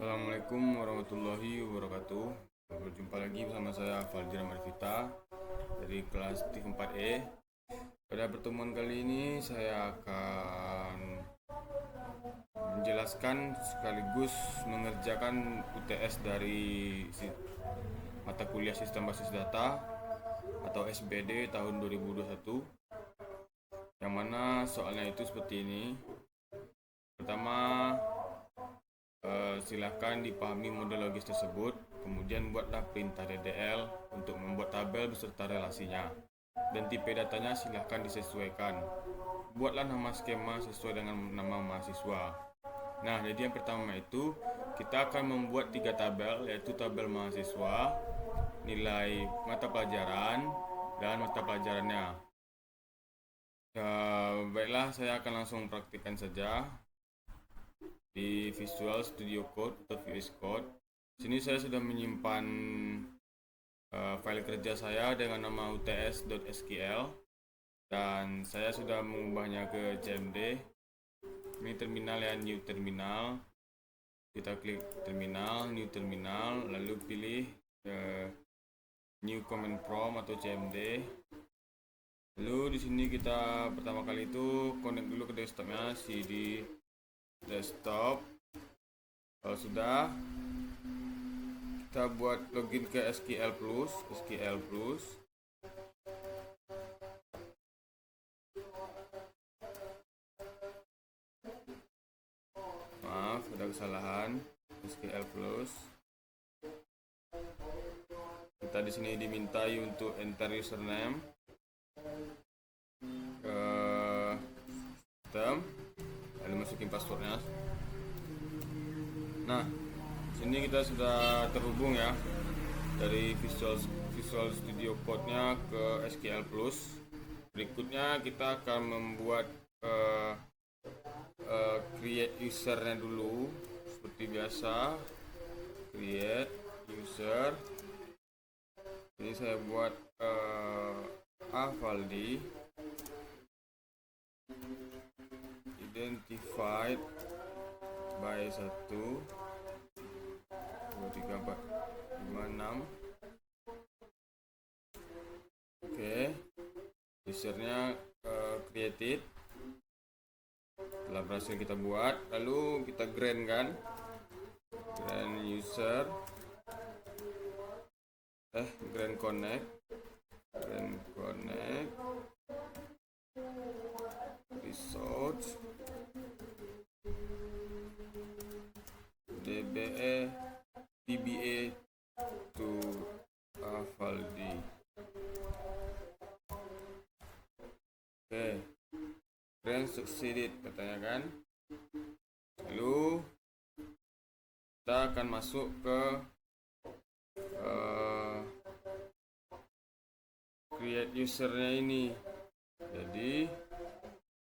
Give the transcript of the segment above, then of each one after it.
Assalamualaikum warahmatullahi wabarakatuh. Berjumpa lagi bersama saya Faldira Marvita dari kelas TIF 4E. Pada pertemuan kali ini saya akan menjelaskan sekaligus mengerjakan UTS dari mata kuliah Sistem Basis Data atau SBD tahun 2021, yang mana soalnya itu seperti ini. Pertama, silahkan dipahami model logis tersebut, kemudian buatlah perintah DDL untuk membuat tabel beserta relasinya, dan tipe datanya silahkan disesuaikan. Buatlah nama skema sesuai dengan nama mahasiswa. Nah, jadi yang pertama itu kita akan membuat 3 tabel, yaitu tabel mahasiswa, nilai mata pelajaran, dan mata pelajarannya. Baiklah, saya akan langsung praktikkan saja di Visual Studio Code atau VS Code. Sini saya sudah menyimpan file kerja saya dengan nama uts.sql, dan saya sudah mengubahnya ke CMD. Ini terminal ya, new terminal. Kita klik terminal, new terminal, lalu pilih new command prompt atau CMD. Lalu di sini kita pertama kali itu connect dulu ke desktopnya, cd desktop. Kalau sudah, kita buat login ke SQL Plus. Maaf, ada kesalahan. SQL Plus. Kita di sini dimintai untuk enter username ke sistem, lalu masukin passwordnya. Nah, sini kita sudah terhubung ya dari Visual Studio Code-nya ke SQL Plus. Berikutnya kita akan membuat create usernya dulu seperti biasa. Create user. Ini saya buat Faldi, identified by 1 2 3 4 5 6. Oke, usernya created. Setelah berhasil kita buat, lalu kita grant grant user, grant connect resource DBA to Faldi. Oke, grant succeeded katanya kan. Lalu kita akan masuk ke create usernya ini. Jadi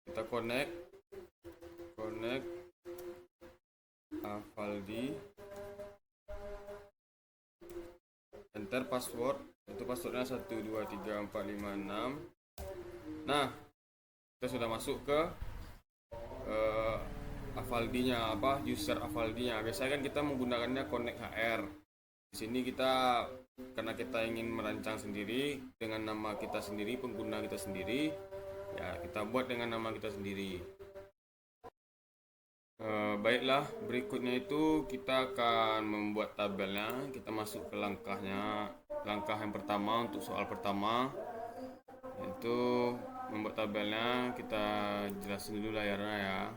kita connect Faldi, enter password, itu passwordnya 123456. Nah, kita sudah masuk ke Faldi-nya, user Faldi-nya. Biasanya kan kita menggunakannya connect HR. Di sini kita, karena kita ingin merancang sendiri dengan nama kita sendiri, pengguna kita sendiri, ya kita buat dengan nama kita sendiri. Baiklah, berikutnya itu kita akan membuat tabelnya. Kita masuk ke langkahnya. Langkah yang pertama untuk soal pertama, yaitu membuat tabelnya. Kita jelasin dulu layarnya ya.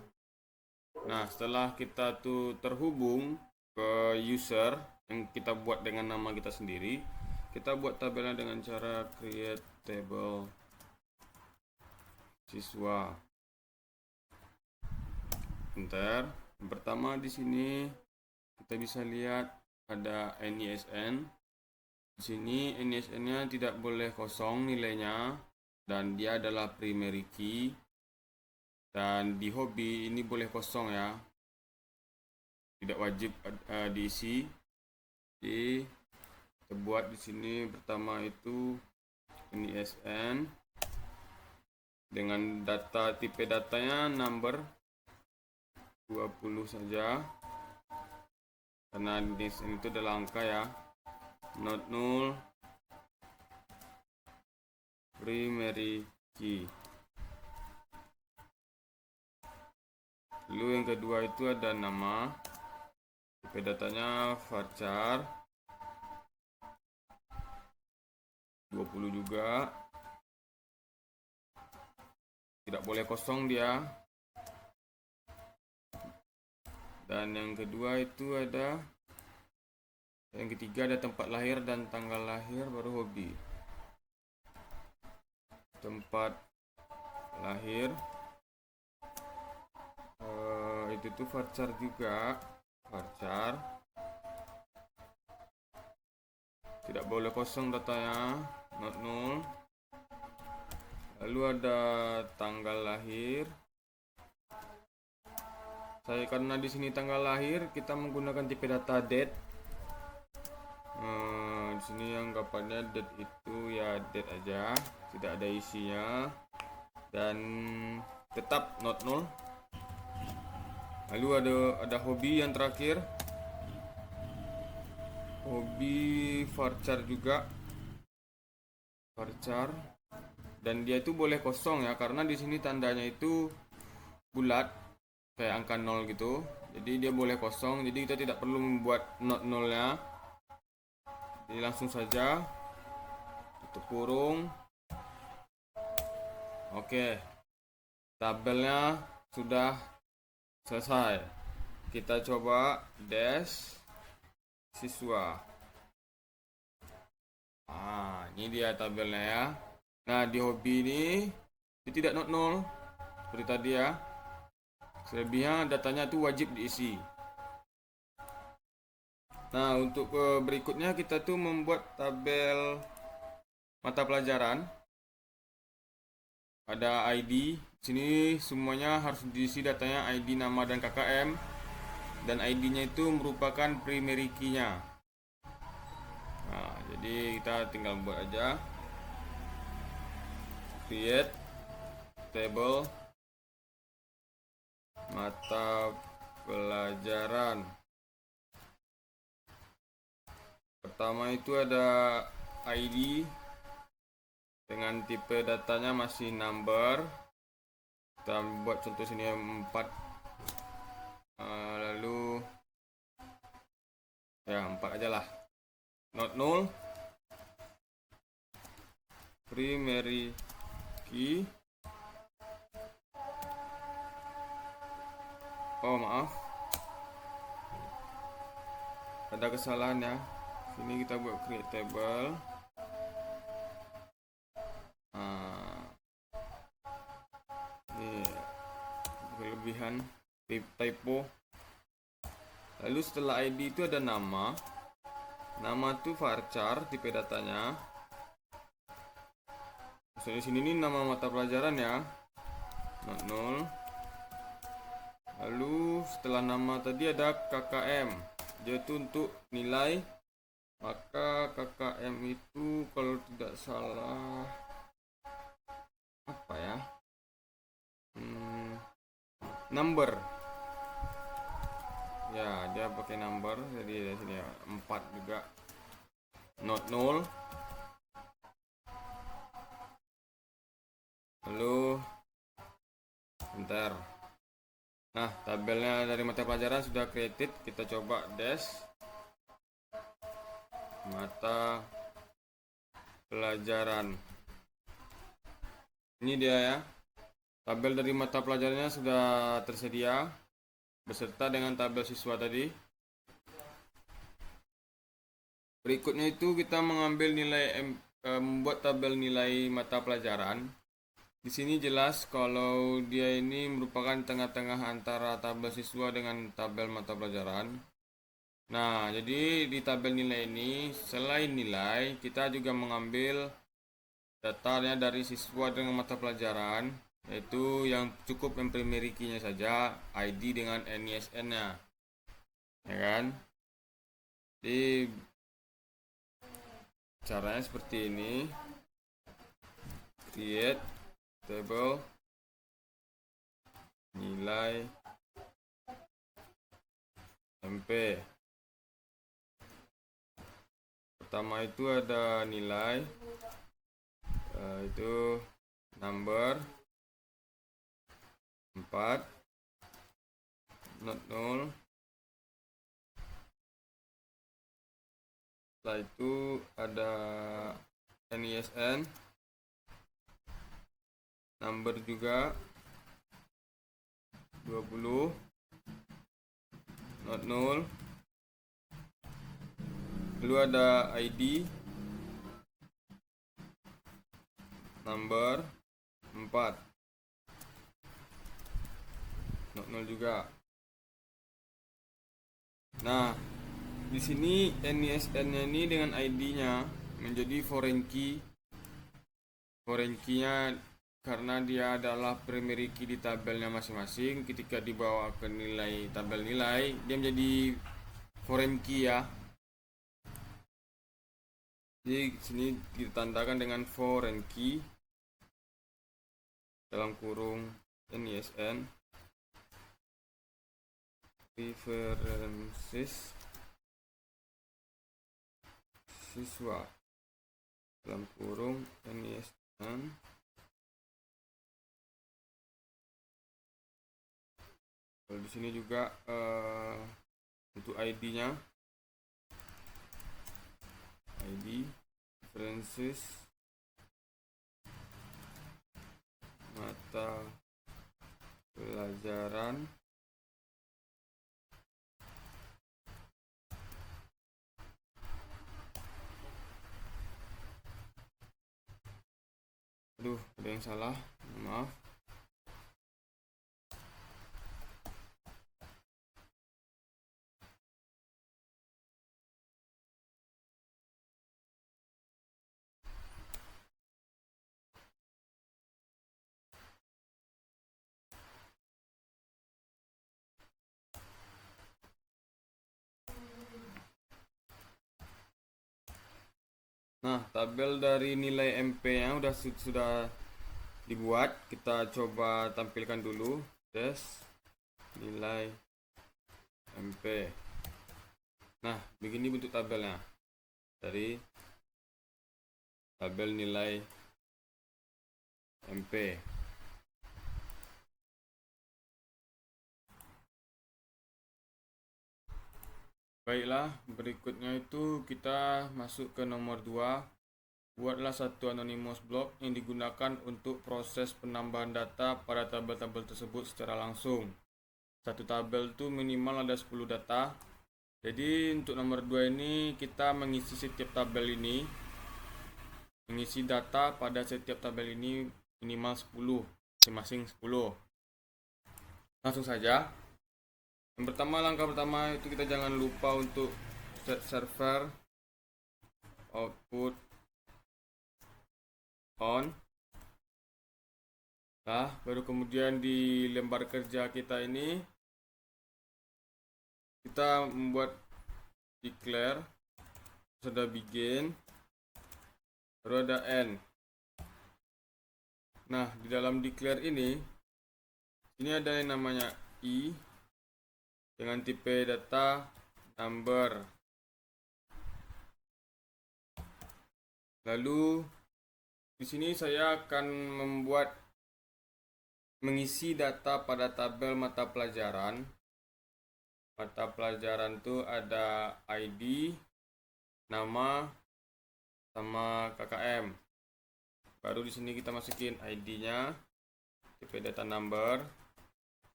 Nah, setelah kita tuh terhubung ke user yang kita buat dengan nama kita sendiri, kita buat tabelnya dengan cara create table siswa. Enter. Yang pertama di sini kita bisa lihat ada NISN. Di sini NISN-nya tidak boleh kosong nilainya, dan dia adalah primary key. Dan di hobi ini boleh kosong ya, tidak wajib diisi. Jadi kita buat di sini pertama itu NISN dengan data, tipe datanya number 20 saja. karena di sini itu adalah angka ya. Not null, primary key. Lalu yang kedua itu ada nama, IP datanya varchar 20 juga, tidak boleh kosong dia. Dan yang kedua itu ada, yang ketiga ada tempat lahir dan tanggal lahir, baru hobi. Tempat lahir itu tuh varchar juga, varchar tidak boleh kosong datanya, not null. Lalu ada tanggal lahir. Karena di sini tanggal lahir kita menggunakan tipe data date. Di sini anggapannya date itu ya date aja, tidak ada isinya, dan tetap not null. Lalu ada hobi yang terakhir, hobi varchar juga, varchar, dan dia itu boleh kosong ya, karena di sini tandanya itu bulat kayak angka 0 gitu, jadi dia boleh kosong, jadi kita tidak perlu membuat not nullnya. Jadi langsung saja tutup kurung. Oke, tabelnya sudah selesai. Kita coba dash siswa. Ini dia tabelnya ya. Nah, di hobi ini dia tidak not null seperti tadi ya. Selebihnya datanya itu wajib diisi. Nah, untuk berikutnya kita tuh membuat tabel mata pelajaran. Ada ID. Sini semuanya harus diisi datanya, ID, nama, dan KKM. Dan ID-nya itu merupakan primary key-nya. Nah, jadi kita tinggal buat aja. Create table mata pelajaran. Pertama itu ada ID dengan tipe datanya masih number. Kita buat contoh sini 4. Lalu ya 4 aja lah. Not null, primary key. Oh maaf, ada kesalahan ya. Sini kita buat create table. Ini kelebihan typo. Lalu setelah ID itu ada nama. Nama itu varchar, tipe datanya. Misalnya sini ini nama mata pelajaran ya, not null. Lalu setelah nama tadi ada KKM, dia itu untuk nilai. Maka KKM itu kalau tidak salah apa ya, number ya, dia pakai number, jadi di sini 4 juga, not null. Lalu enter. Nah, tabelnya dari mata pelajaran sudah created. Kita coba dash mata pelajaran. Ini dia ya, tabel dari mata pelajarannya sudah tersedia beserta dengan tabel siswa tadi. Berikutnya itu kita mengambil nilai, membuat tabel nilai mata pelajaran. Di sini jelas kalau dia ini merupakan tengah-tengah antara tabel siswa dengan tabel mata pelajaran. Nah, jadi di tabel nilai ini selain nilai, kita juga mengambil datanya dari siswa dengan mata pelajaran, yaitu yang cukup yang primary key-nya saja, ID dengan NISN-nya, ya kan? Jadi caranya seperti ini. Create table nilai MP. pertama itu ada nilai, itu number 4, not 0. Setelah itu ada NISN, number juga 20, not 0. Lalu ada ID, number 4, not 0 juga. Nah, di sini NISN-nya ini dengan ID-nya menjadi foreign key. Foreign key-nya karena dia adalah primary key di tabelnya masing-masing. Ketika dibawa ke nilai tabel nilai, dia menjadi foreign key ya. Jadi sini ditandakan dengan foreign key dalam kurung NISN references siswa dalam kurung NISN. Kalau di sini juga untuk ID-nya, ID references mata pelajaran ada yang salah, maaf. Nah, tabel dari nilai MP-nya sudah dibuat. Kita coba tampilkan dulu. Tes nilai MP. Nah, begini bentuk tabelnya dari tabel nilai MP. Baiklah, berikutnya itu kita masuk ke nomor 2. Buatlah satu anonymous block yang digunakan untuk proses penambahan data pada tabel-tabel tersebut secara langsung. Satu tabel itu minimal ada 10 data. Jadi untuk nomor 2 ini kita mengisi setiap tabel ini, mengisi data pada setiap tabel ini minimal 10, masing-masing 10. Langsung saja. Yang pertama, langkah pertama itu kita jangan lupa untuk set server output on. Nah, baru kemudian di lembar kerja kita ini kita membuat declare, sudah begin, baru ada end. Nah, di dalam declare ini ada yang namanya i dengan tipe data number. Lalu di sini saya akan mengisi data pada tabel mata pelajaran. Mata pelajaran itu ada ID, nama, sama KKM. Baru di sini kita masukin ID-nya, tipe data number.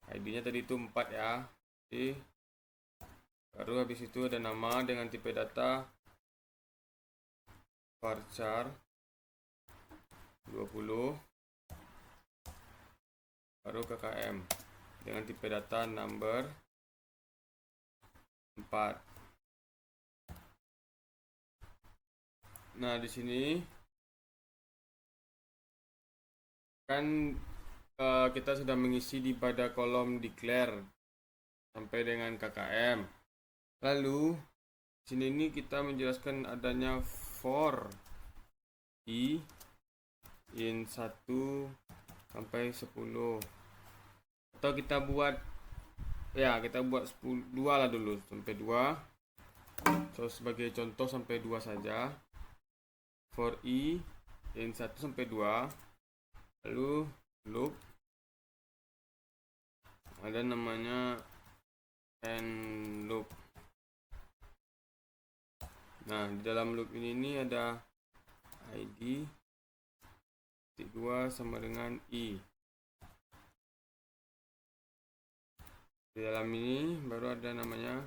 ID-nya tadi itu 4 ya. Baru habis itu ada nama dengan tipe data varchar 20. Baru KKM dengan tipe data number 4. Nah, di sini kan kita sudah mengisi pada kolom declare sampai dengan KKM. Lalu sini ini kita menjelaskan adanya for i in 1 sampai 10. Atau kita buat 2 lah dulu sampai 2. So, sebagai contoh sampai 2 saja. For i in 1 sampai 2, lalu loop ada namanya and loop. Nah, di dalam loop ini ada id 2 sama dengan i. Di dalam ini baru ada namanya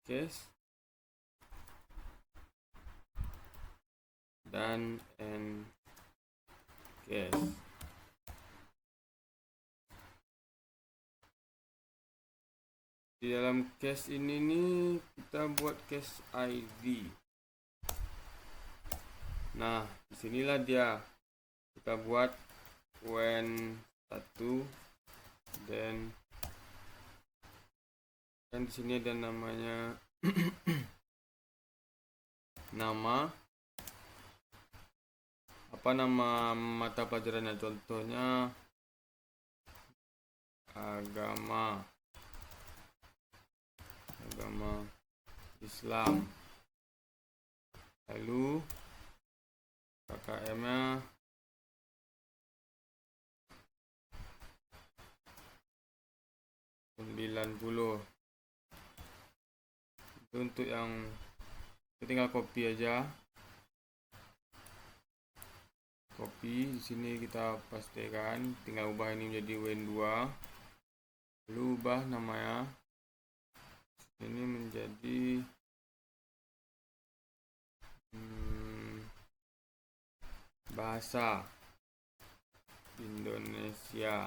case dan end case. Di dalam case ini nih kita buat case id. Nah, disinilah dia kita buat when 1 dan kan di sini ada namanya nama apa nama mata pelajarannya, contohnya agama Islam, lalu KKM-nya $90. Itu untuk yang kita tinggal copy aja. Copy di sini kita pastikan, tinggal ubah ini menjadi when2. Lalu ubah namanya ini menjadi bahasa Indonesia.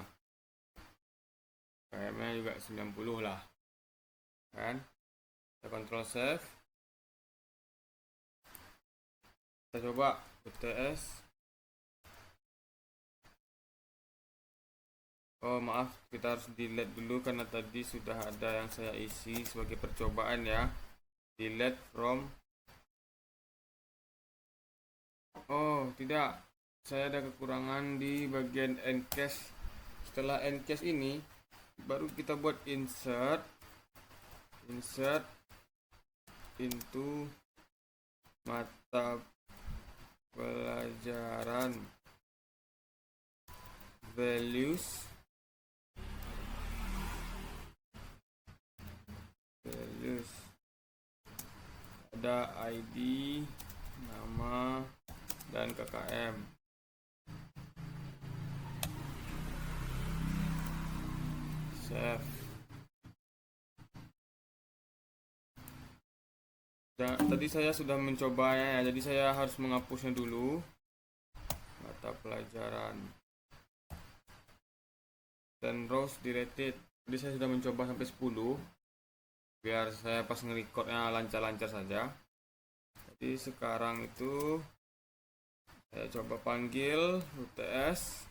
KM-nya juga 90 lah. Kan? Kita control save. Kita coba UTS. Oh maaf, kita harus delete dulu karena tadi sudah ada yang saya isi sebagai percobaan ya. Delete from. Oh tidak, saya ada kekurangan di bagian endcase. Setelah endcase ini baru kita buat insert into mata pelajaran values ada ID, nama, dan KKM. Save. Tadi saya sudah mencobanya ya, jadi saya harus menghapusnya dulu. Mata pelajaran dan rows deleted. Jadi saya sudah mencoba sampai 10 biar saya pas nge-recordnya lancar-lancar saja. Jadi sekarang itu saya coba panggil UTS.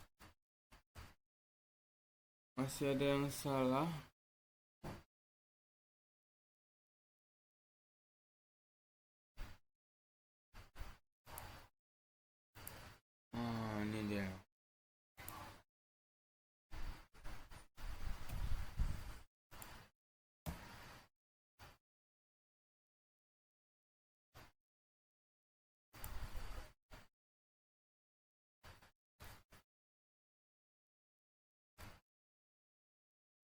Masih ada yang salah. Ini dia.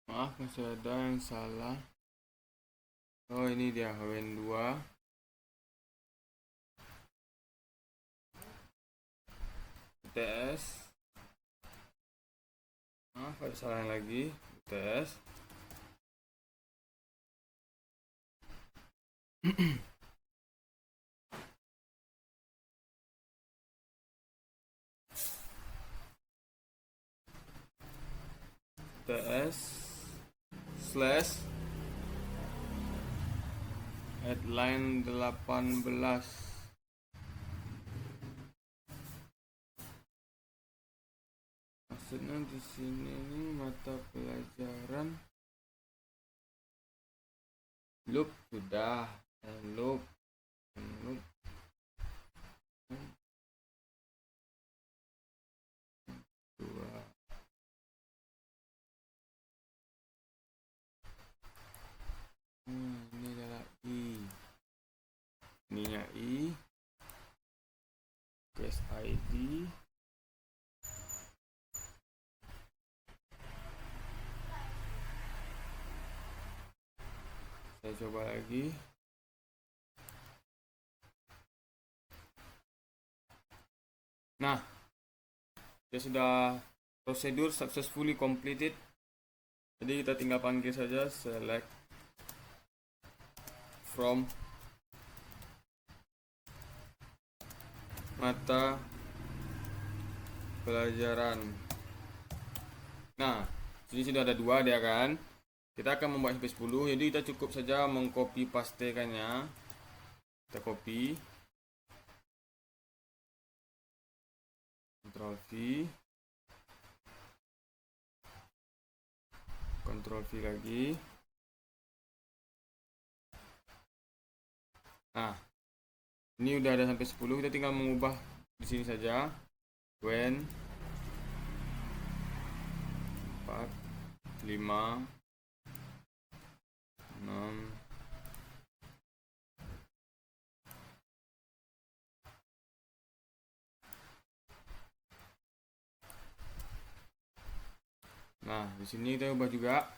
Maaf, masih ada yang salah. Oh, ini dia when2. UTS. Maaf, ada salah lagi. UTS. UTS slash headline 18. Maksudnya di sini nih mata pelajaran loop sudah loop dua. Ini adalah i. ininya I, case ID, saya coba lagi. Nah, dia sudah prosedur successfully completed. Jadi kita tinggal panggil saja select from mata pelajaran. Nah, sini sudah ada 2 dia kan. Kita akan membuat sampai 10. Jadi kita cukup saja mengcopy pastekannya. Kita copy, Ctrl V, Ctrl V lagi. Nah, ini udah ada sampai 10. Kita tinggal mengubah di sini saja. When 4, 5, 6, nah, di sini kita ubah juga.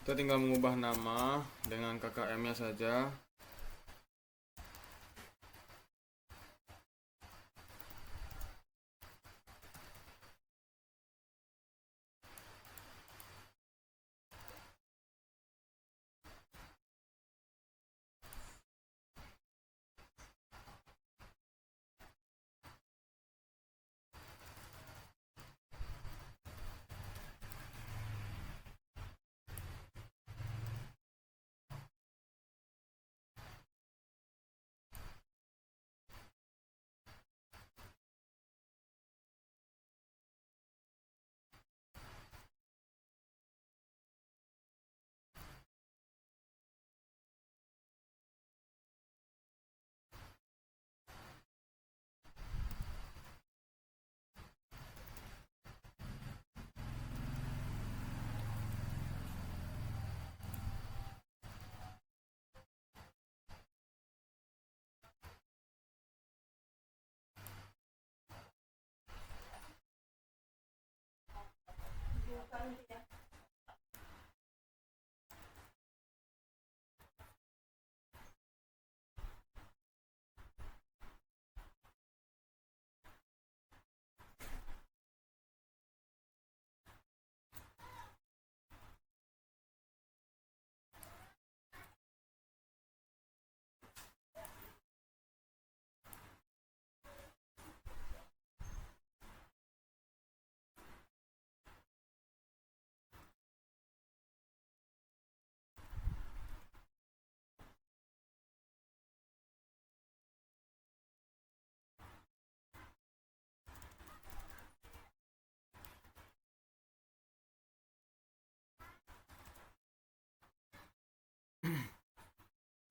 Kita tinggal mengubah nama dengan KKM-nya saja.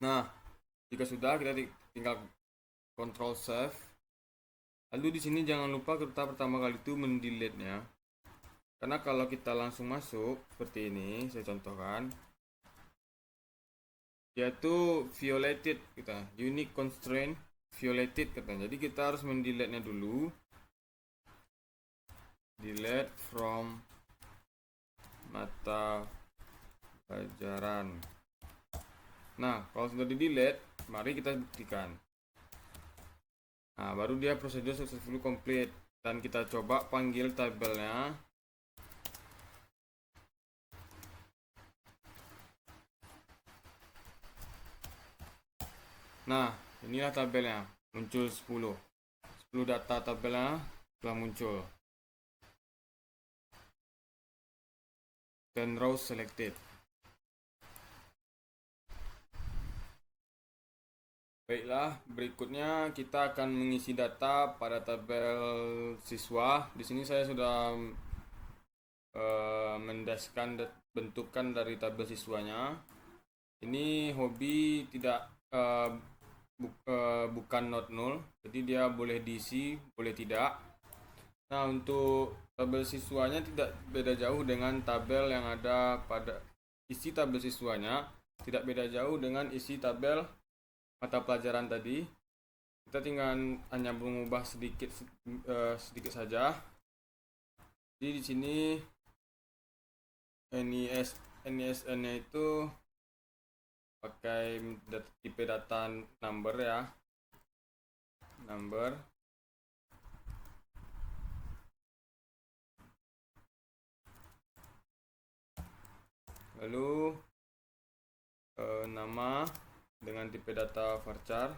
Nah, jika sudah, kita tinggal Ctrl Save. Lalu di sini jangan lupa kita pertama kali itu mendelete-nya. Karena kalau kita langsung masuk seperti ini, saya contohkan, yaitu violated kita, unique constraint violated katanya. Jadi kita harus mendelete-nya dulu. Delete from mata pelajaran. Nah, kalau sudah di delete, mari kita buktikan. Nah, baru dia prosedur successfully complete. Dan kita coba panggil tabelnya. Nah, inilah tabelnya. Muncul 10. 10 data tabelnya telah muncul. 10 rows selected. Baiklah, berikutnya kita akan mengisi data pada tabel siswa. Di sini saya sudah mendaskan bentukan dari tabel siswanya. Ini hobi tidak bukan not null, jadi dia boleh diisi, boleh tidak. Nah, untuk tabel siswanya tidak beda jauh dengan tabel yang ada pada isi tabel siswanya tidak beda jauh dengan isi tabel mata pelajaran tadi. Kita tinggal hanya mengubah sedikit saja. Jadi di sini NISN-nya itu pakai tipe data number ya, number. Lalu nama dengan tipe data varchar.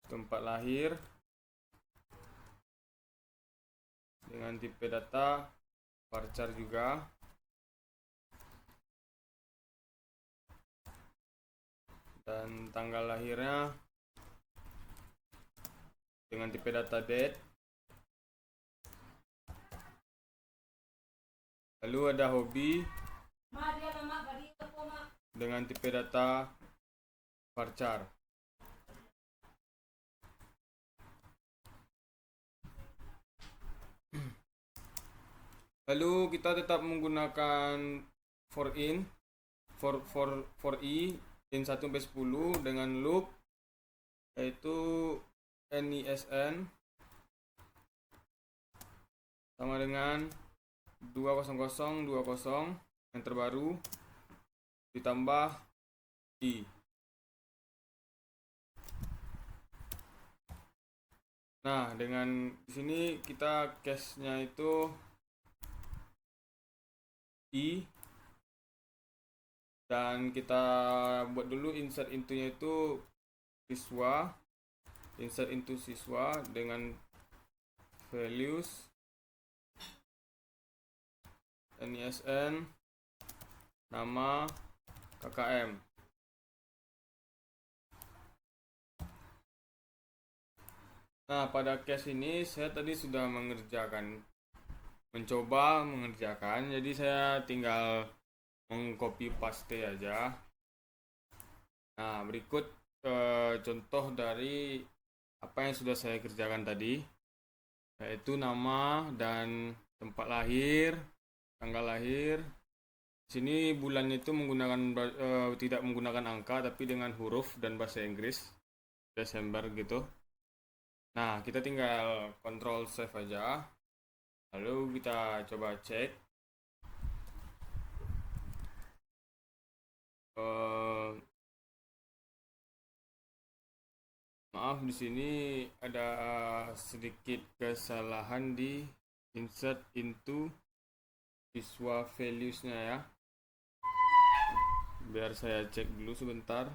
Tempat lahir dengan tipe data varchar juga. Dan tanggal lahirnya dengan tipe data date. Lalu ada hobi dengan tipe data varchar. Lalu kita tetap menggunakan for i in 1 sampai 10 dengan loop yaitu NISN sama dengan 20020 yang terbaru ditambah i. Nah, dengan di sini kita case-nya itu i, dan kita buat dulu insert into-nya itu siswa, insert into siswa dengan values NISN, nama, KKM. Nah, pada case ini saya tadi sudah mencoba mengerjakan, jadi saya tinggal mengcopy paste aja. Nah, berikut contoh dari apa yang sudah saya kerjakan tadi, yaitu nama dan tempat lahir, tanggal lahir. Di sini bulannya itu tidak menggunakan angka tapi dengan huruf dan bahasa Inggris, Desember gitu. Nah, kita tinggal Ctrl save aja. Lalu kita coba cek. Maaf, di sini ada sedikit kesalahan di insert into siswa values-nya ya. Biar saya cek dulu sebentar.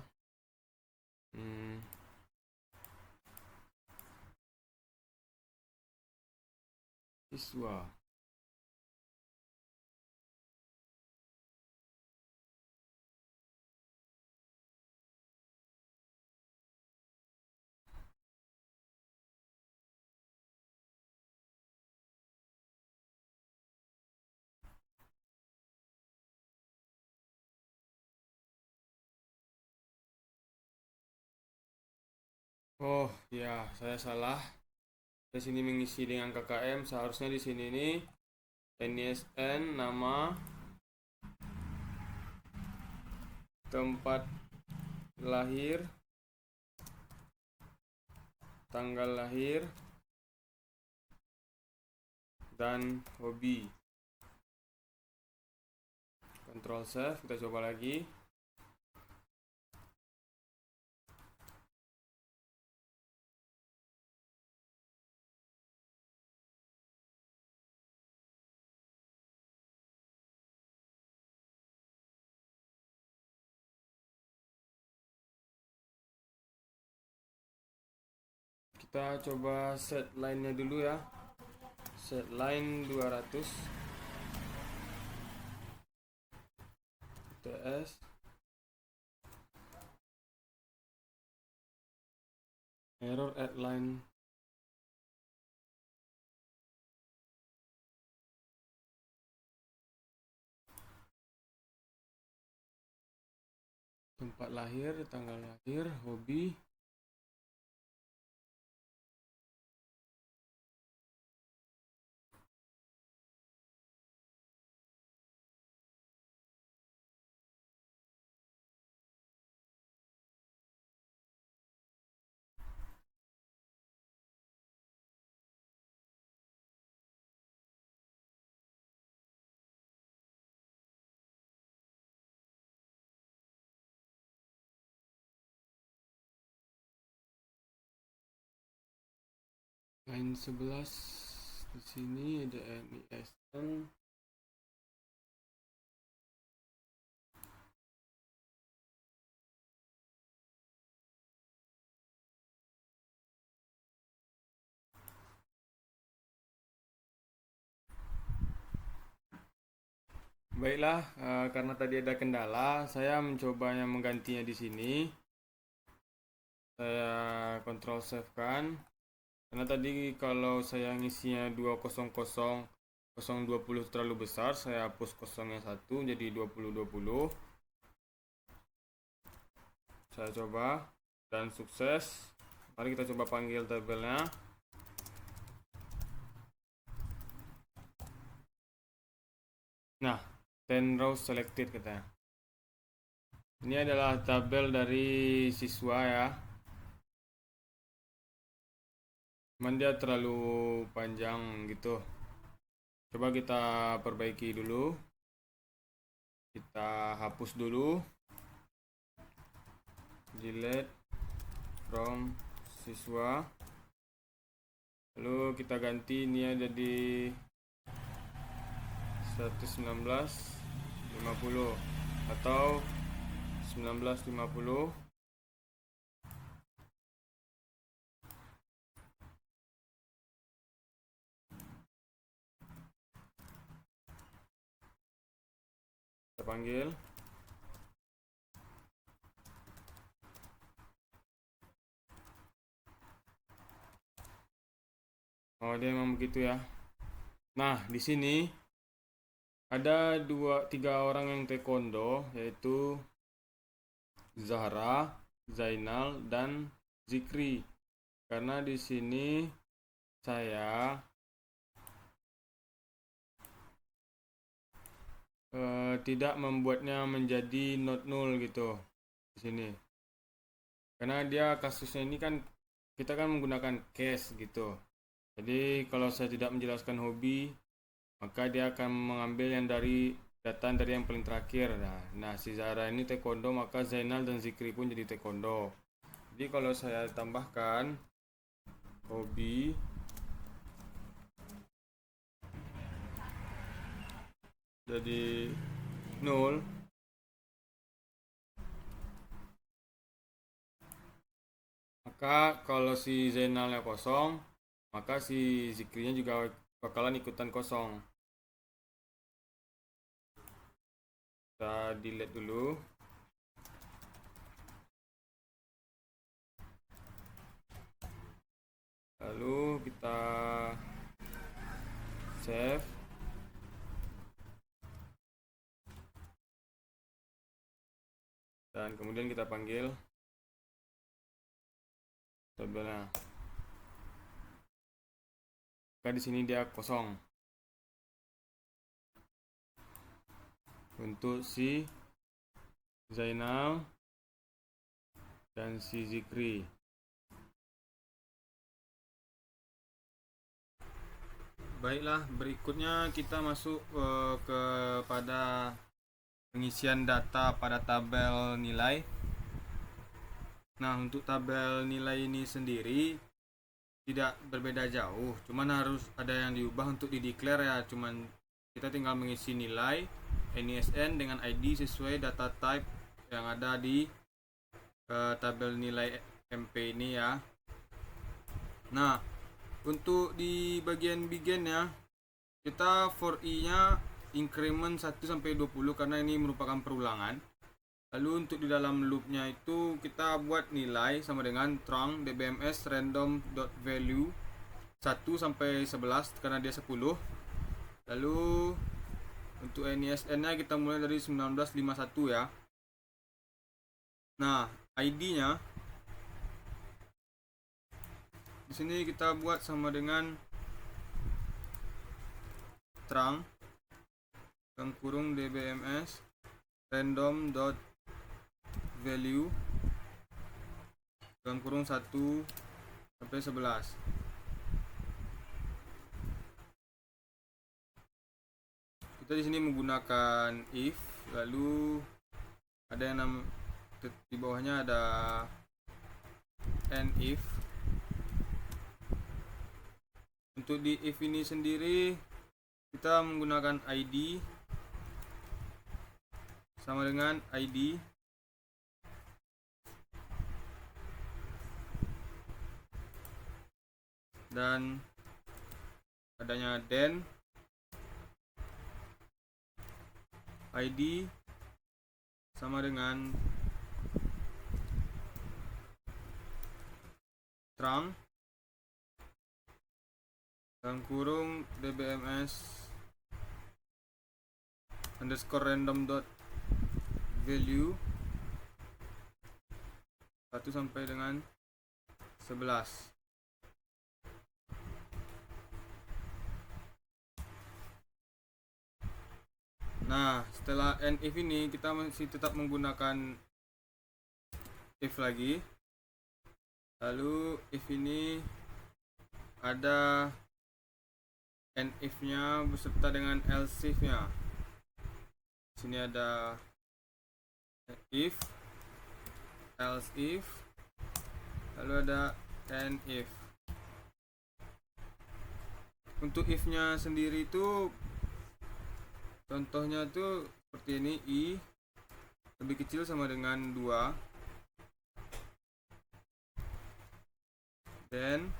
Siswa. Oh ya, saya salah. Di sini mengisi dengan KKM, seharusnya di sini nih NISN, nama, tempat lahir, tanggal lahir, dan hobi. Ctrl save, kita coba lagi. Kita coba set line-nya dulu ya. Set line 200 TS. Error at line. Tempat lahir, tanggal lahir, hobi. line 11 di sini ada NISN. Baiklah, karena tadi ada kendala, saya mencobanya menggantinya di sini. Saya kontrol save kan. Karena tadi kalau saya ngisinya 200 020 terlalu besar, saya hapus kosongnya 1 jadi 2020. Saya coba dan sukses. Mari kita coba panggil tabelnya. Nah, 10 rows selected katanya. Ini adalah tabel dari siswa ya. Cuman dia terlalu panjang gitu. Coba kita perbaiki dulu. Kita hapus dulu. Delete from siswa. Lalu kita ganti ini ada di 119.50 atau 1950. Kita panggil. Oh, dia memang begitu ya. Nah, di sini ada 3 orang yang taekwondo, yaitu Zahra, Zainal, dan Zikri. Karena di sini saya tidak membuatnya menjadi not null gitu di sini. Karena dia kasusnya ini kan kita kan menggunakan case gitu. Jadi kalau saya tidak menjelaskan hobi, maka dia akan mengambil yang dari data dari yang paling terakhir. Nah, si Zahra ini taekwondo, maka Zainal dan Zikri pun jadi taekwondo. Jadi kalau saya tambahkan hobi jadi 0, maka kalau si Zainalnya kosong, maka si Zikrinya juga bakalan ikutan kosong. Kita delete dulu. Lalu kita save. Dan kemudian kita panggil tabelnya. Maka di sini dia kosong. Untuk si Zainal dan si Zikri. Baiklah, berikutnya kita masuk kepada pengisian data pada tabel nilai. Nah, untuk tabel nilai ini sendiri tidak berbeda jauh, cuman harus ada yang diubah untuk di-declare ya. Cuman kita tinggal mengisi nilai NISN dengan ID sesuai data type yang ada di tabel nilai MP ini ya. Nah, untuk di bagian begin ya, kita for i-nya increment 1 sampai 20 karena ini merupakan perulangan. Lalu untuk di dalam loopnya itu kita buat nilai sama dengan trunk dbms random.value 1 sampai 11 karena dia 10. Lalu untuk NISN-nya kita mulai dari 1951 ya. Nah, ID-nya di sini kita buat sama dengan trunk dan kurung dbms random.value dan kurung 1 sampai 11. Kita di sini menggunakan if, lalu ada yang di bawahnya ada and if. Untuk di if ini sendiri kita menggunakan ID sama dengan ID dan adanya then ID sama dengan trunk dalam kurung dbms underscore random dot value 1 sampai dengan 11. Nah, setelah end if ini kita masih tetap menggunakan if lagi. Lalu if ini ada end if nya beserta dengan else if nya. Sini ada if, else if, lalu ada end if. Untuk if nya sendiri itu contohnya tuh seperti ini, i lebih kecil sama dengan 2, then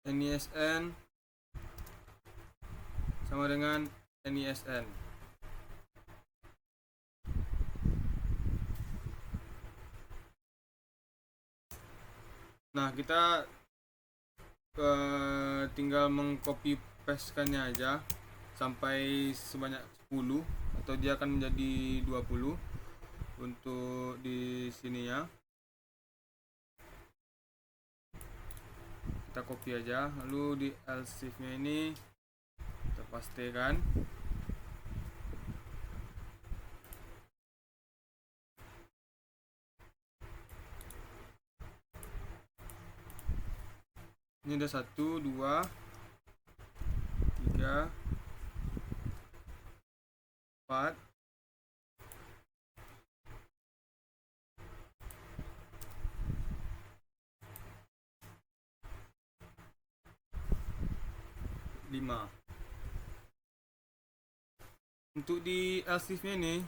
NISN sama dengan NISN. Nah, kita tinggal mengcopy paste-kannya aja sampai sebanyak 10 atau dia akan menjadi 20 untuk di sininya. Kita copy aja, lalu di else if nya ini kita pastekan. Ini ada 1, 2, 3, 4, 5. Untuk di else if nya ini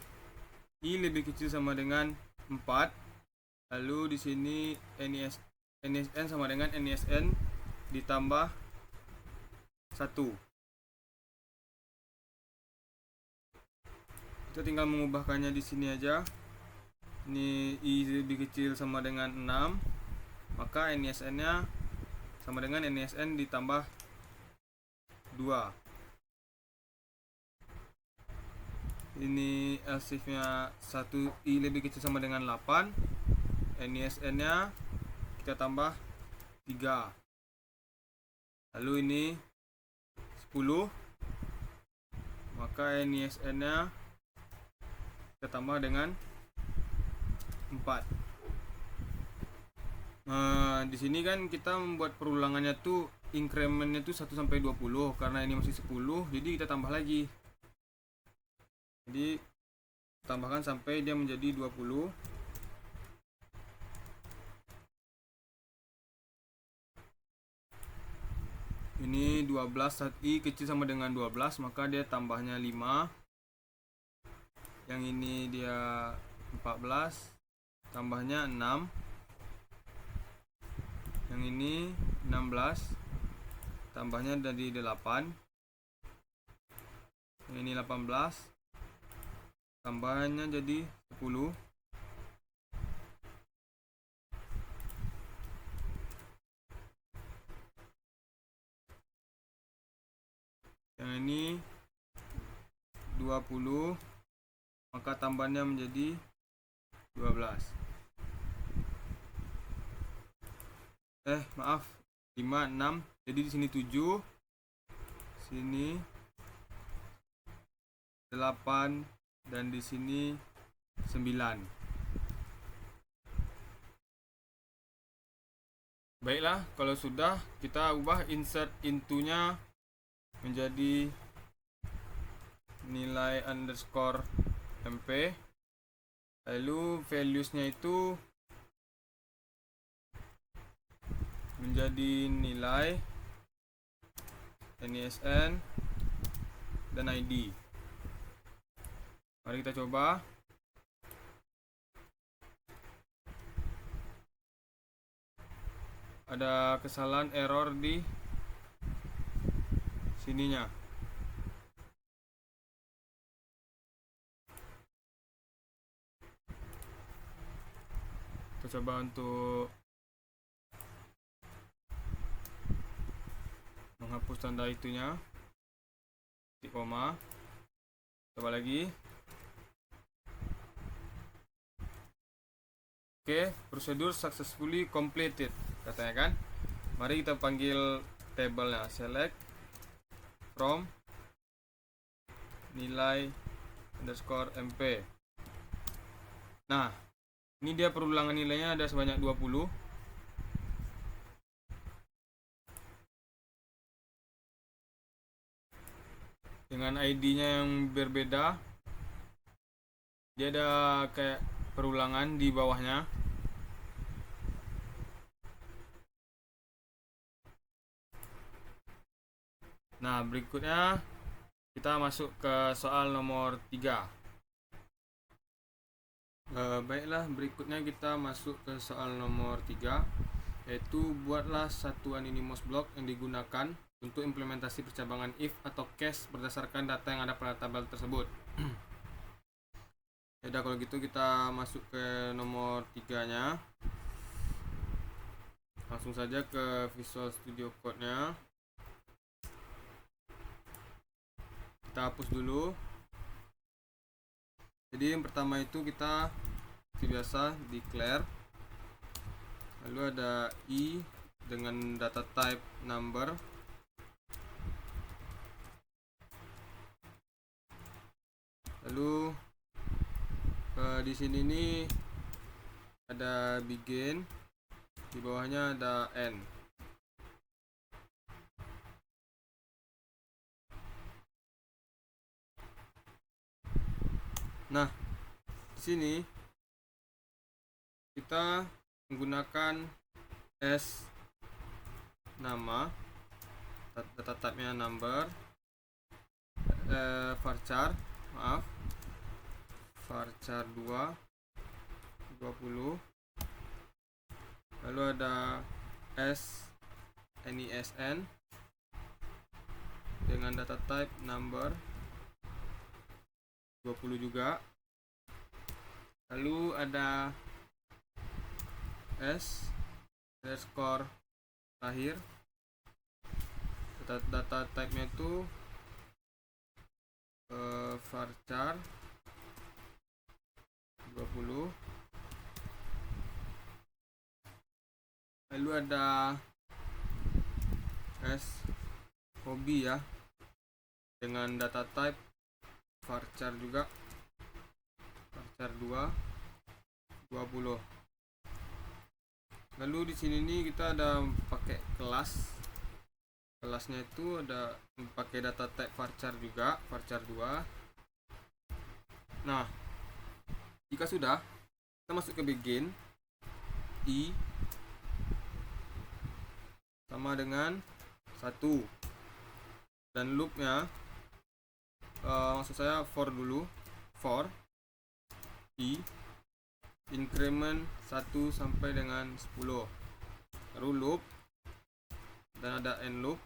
i lebih kecil sama dengan 4. Lalu di sini NISN sama dengan NISN ditambah 1. Kita tinggal mengubahkannya di sini aja. Ini i lebih kecil sama dengan 6, maka NISN nya sama dengan NISN ditambah 2. Ini else if nya 1, i lebih kecil sama dengan 8, NISN nya kita tambah 3. Lalu ini 10, maka NISN nya kita tambah dengan 4. Nah, di sini kan kita membuat perulangannya tuh incrementnya tuh 1 sampai 20, karena ini masih 10, jadi kita tambah lagi. Jadi tambahkan sampai dia menjadi 20. Ini 12, saat i kecil sama dengan 12, maka dia tambahnya 5. Yang ini dia 14, tambahnya 6. Yang ini 16, tambahnya dari 8. Yang ini 18, tambahannya jadi 10. Yang ini 20, maka tambahannya menjadi 12. Maaf, 5, 6. Jadi di sini 7, sini 8, dan di sini 9. Baiklah, kalau sudah, kita ubah insert into-nya menjadi nilai underscore mp Lalu values-nya itu menjadi nilai, NISN, dan ID. Mari kita coba. Ada kesalahan error di sininya. Kita coba untuk menghapus tanda itunya, titik koma. Coba lagi. Oke, prosedur successfully completed katanya kan. Mari kita panggil tabelnya, select from nilai underscore mp. Nah, ini dia perulangan nilainya ada sebanyak 20. Dengan ID-nya yang berbeda. Dia ada kayak perulangan di bawahnya. Nah, berikutnya kita masuk ke soal nomor 3. Baiklah, berikutnya kita masuk ke soal nomor 3, yaitu buatlah satu anonymous block yang digunakan untuk implementasi percabangan if atau case berdasarkan data yang ada pada tabel tersebut. Yaudah, kalau gitu kita masuk ke nomor 3-nya. Langsung saja ke Visual Studio Code-nya. Kita hapus dulu. Jadi yang pertama itu kita seperti biasa declare, lalu ada i dengan data type number, lalu di sini nih ada begin, di bawahnya ada end. Nah, di sini kita menggunakan s nama, data type-nya number, varchar 2 20, lalu ada s NISN dengan data type number 20 juga, lalu ada s underscore lahir, data type-nya itu varchar 20, lalu ada s hobi ya, dengan data type varchar juga, varchar 20. Lalu di sini nih kita ada pakai kelasnya itu ada pakai data type varchar juga, varchar 2. Nah, jika sudah, kita masuk ke begin, i sama dengan 1, dan loopnya maksud saya for dulu, for i increment 1 sampai dengan 10, lalu loop, dan ada end loop,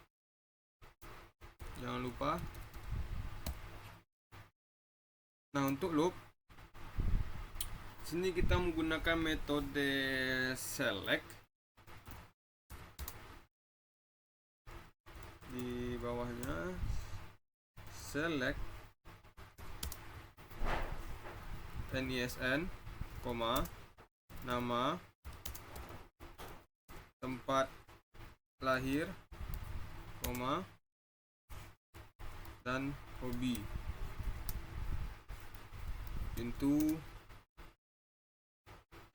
jangan lupa. Nah, untuk loop sini kita menggunakan metode select. Di bawahnya select NISN, nama, tempat lahir, dan hobi, pintu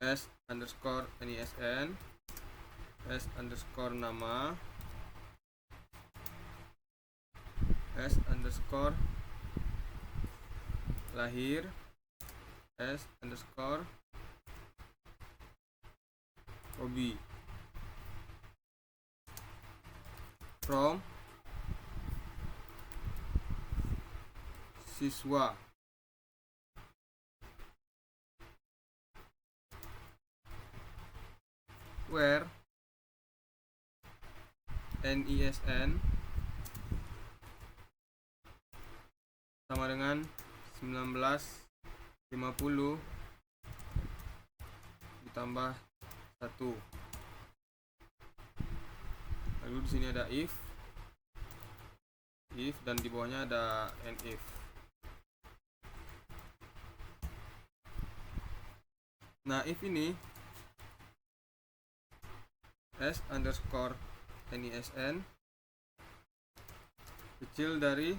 s underscore NISN, s underscore nama, s underscore lahir, s underscore hobi from siswa where NISN sama dengan 1950 ditambah 1. Lalu di sini ada if dan di bawahnya ada if. Nah, if ini s underscore NISN kecil dari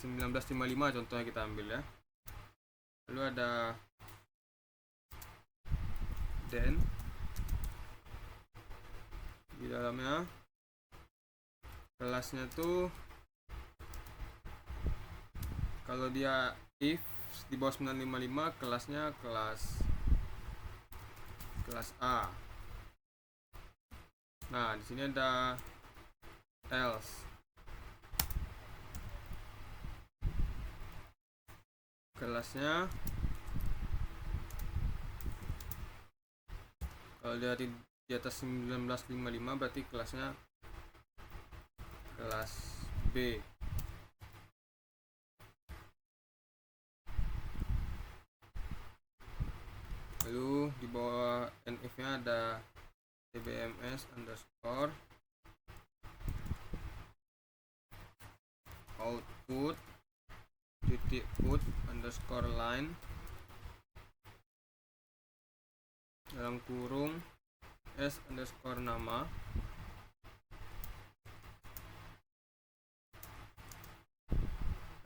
1955 contohnya kita ambil ya. Lalu ada then di dalamnya kelasnya tuh kalau dia if di bawah 955 kelasnya kelas A. Nah, di sini ada else. Kelasnya kalau dari di atas 1955 berarti kelasnya kelas B. Lalu di bawah NF-nya ada tbms underscore output titik put underscore line dalam kurung s underscore nama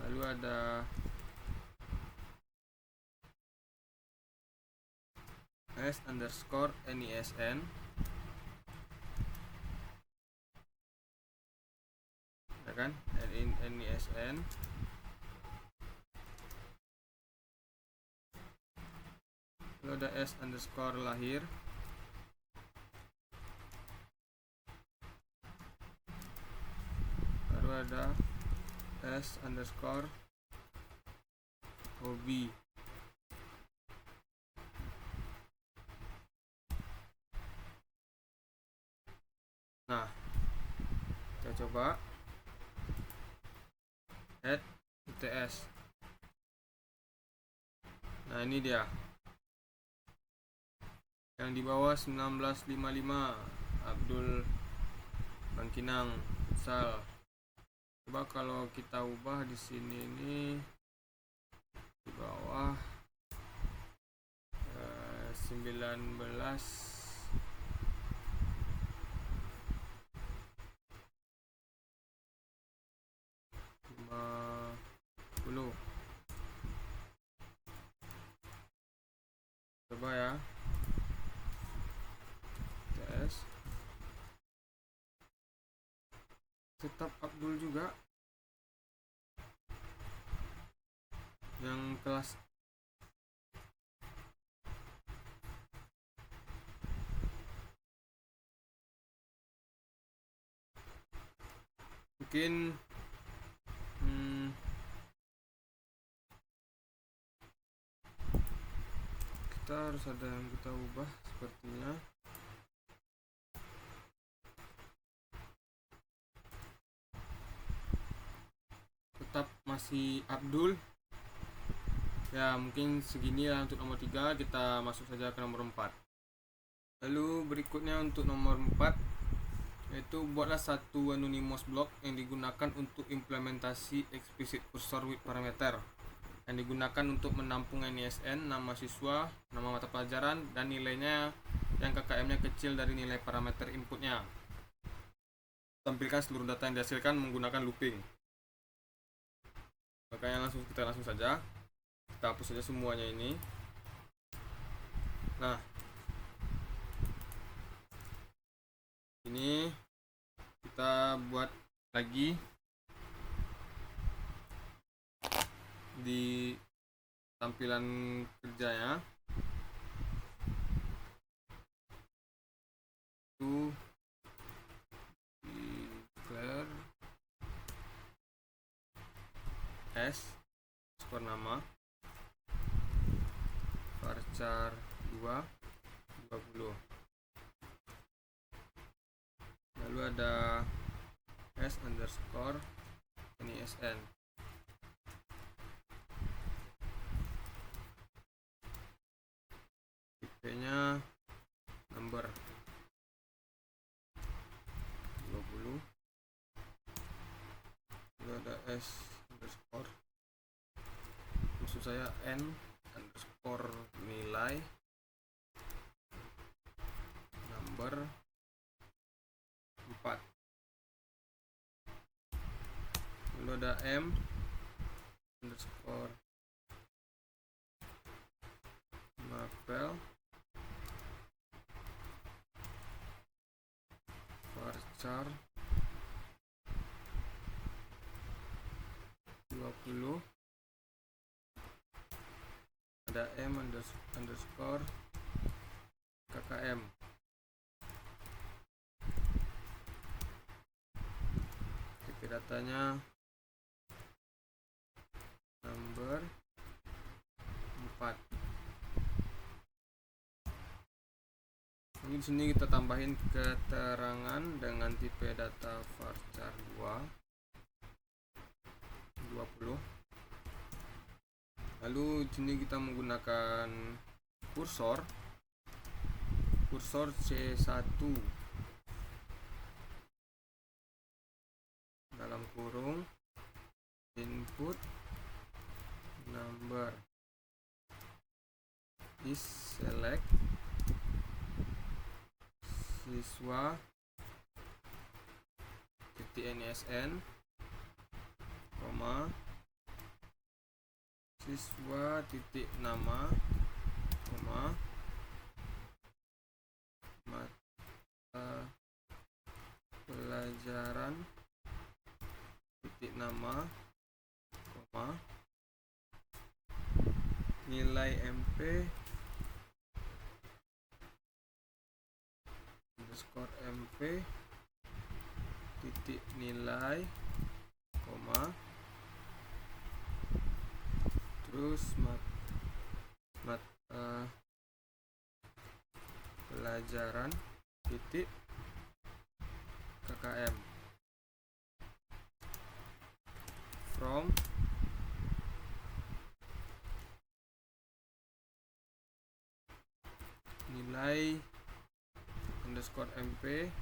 lalu ada s underscore NISN ya kan, NISN lalu ada s underscore lahir lalu ada s underscore hobi. Nah, kita coba add UTS. Nah, ini dia yang di bawah 1955 Abdul Bangkinang futsal. Coba kalau kita ubah di sini ini di bawah 19 50. Coba ya. Tes. Tetap Abdul juga. Yang kelas mungkin kita harus ada yang kita ubah sepertinya. Tetap masih Abdul ya, mungkin segini ya untuk nomor 3. Kita masuk saja ke nomor 4. Lalu berikutnya untuk nomor 4 yaitu buatlah satu anonymous block yang digunakan untuk implementasi explicit cursor with parameter yang digunakan untuk menampung NISN, nama siswa, nama mata pelajaran, dan nilainya yang KKM-nya kecil dari nilai parameter inputnya. Tampilkan seluruh data yang dihasilkan menggunakan looping. Makanya kita langsung saja kita hapus saja semuanya ini. Nah, ini kita buat lagi di tampilan kerjanya. To declare as skor nama varchar 2 20. Lalu ada s underscore nisn. Tipenya number 20. Lalu ada s underscore, maksud saya n underscore nilai number 4. Lalu ada m underscore mapel varchar 20. Ada m underscore kkm. Tipe datanya number 4. Mungkin sini kita tambahin keterangan dengan tipe data varchar 2 20. Lalu sini kita menggunakan kursor C1 dalam kurung input number is select siswa .nisn, siswa titik nama, mata pelajaran titik nama, nilai MP underscore MP titik nilai, terus mata pelajaran titik KKM from nilai underscore MP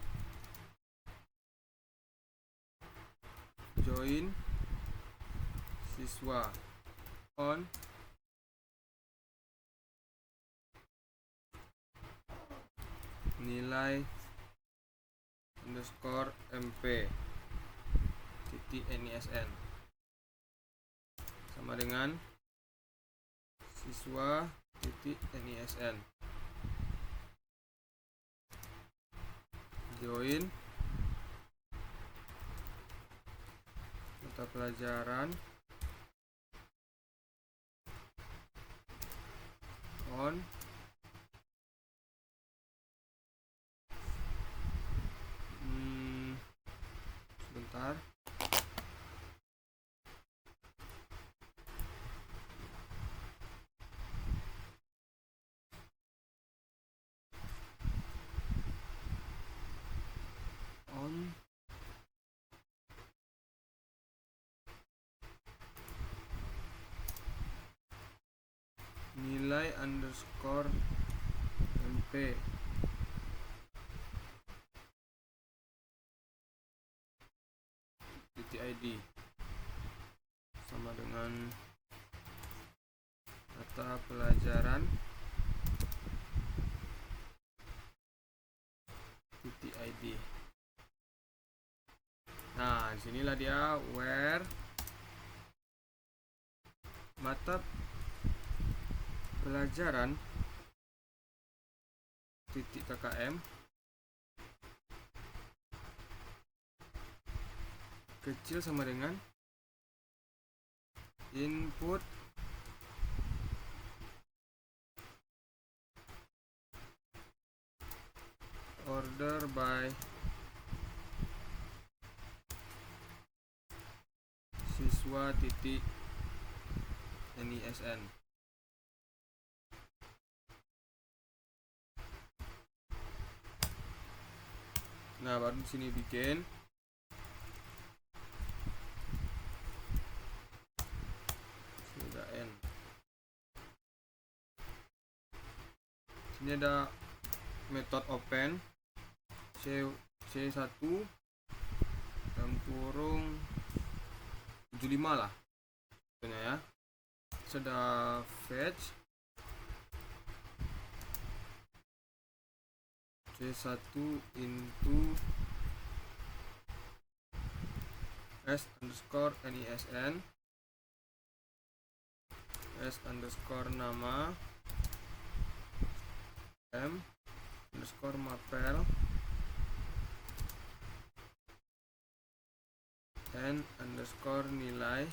join siswa on nilai underscore MP titik nisn sama dengan siswa titik nisn join mata pelajaran on sebentar, on nilai underscore MP titik ID sama dengan mata pelajaran titik ID. Nah, disinilah dia where mata pelajaran titik KKM kecil sama dengan input order by siswa titik NISN. Nah, baru di sini bikin sudah N. Sini ada metode open C1 dalam kurung 75 lah contohnya ya. Sudah fetch C1 into S underscore NISN, S underscore nama, M underscore mapel, N underscore nilai,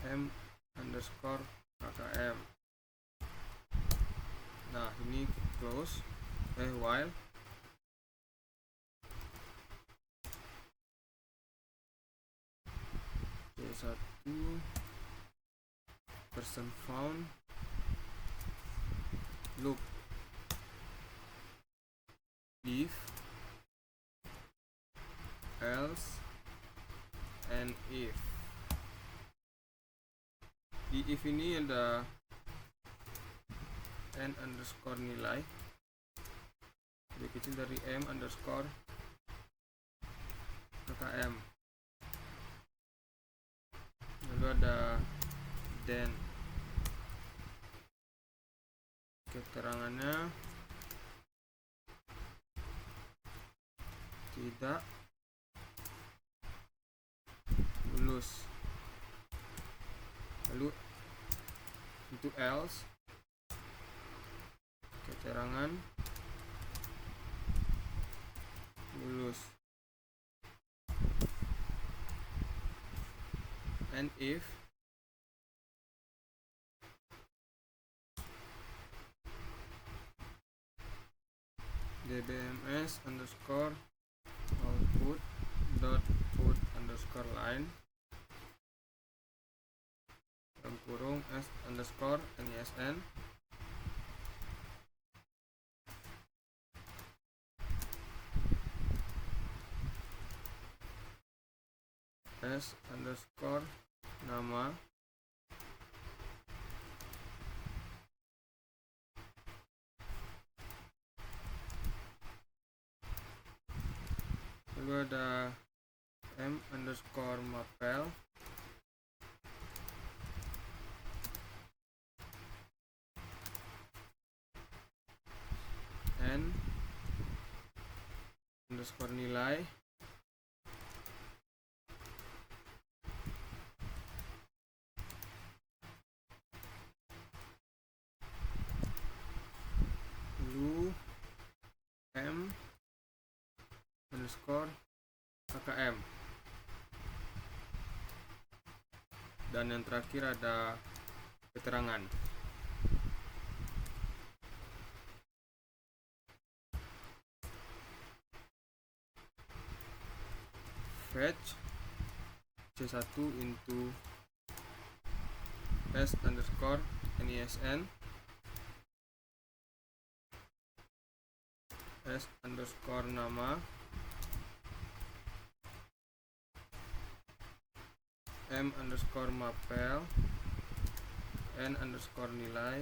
M underscore KKM. Nah, ini close while C1 person found loop if else and if. Di if ini ada N underscore nilai lebih kecil dari M underscore KKM, lalu ada then keterangannya tidak lulus. Lalu untuk else keterangan lulus. And if dbms underscore output dot put underscore line dalam kurung S underscore NISN S underscore nama lalu ada M underscore mapel N underscore nilai lalu M underscore KKM, dan yang terakhir ada keterangan. Fetch C1 into S underscore NISN S underscore nama M underscore mapel N underscore nilai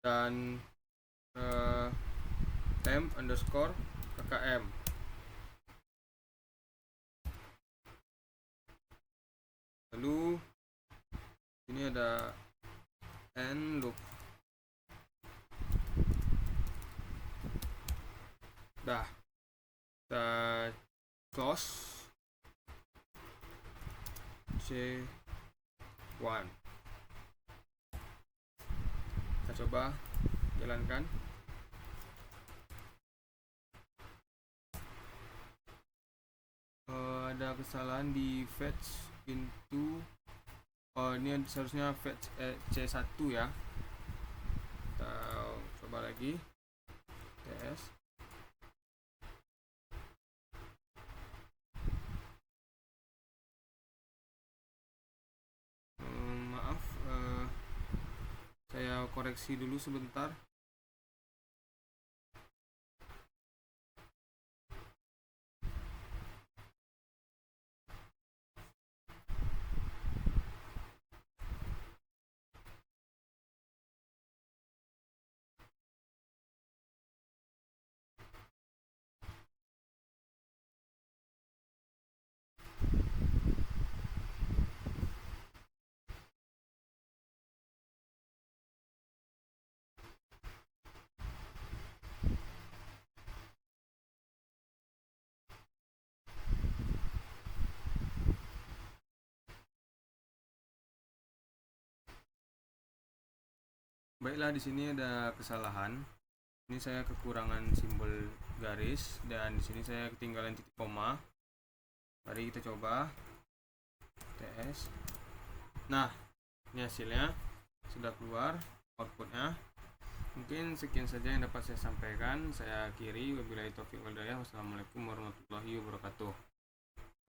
dan M underscore KKM. Lalu ini ada N loop. Dah, kita close C1. Kita coba jalankan. Ada kesalahan di fetch into ini seharusnya fetch C1 ya. Kita coba lagi tes. Maaf, saya koreksi dulu sebentar. Baiklah, di sini ada kesalahan. Ini saya kekurangan simbol garis dan di sini saya ketinggalan titik koma. Mari kita coba tes. Nah, ini hasilnya sudah keluar outputnya. Mungkin sekian saja yang dapat saya sampaikan. Saya akhiri, wabillahi taufiq wal hidayah. Wassalamualaikum warahmatullahi wabarakatuh.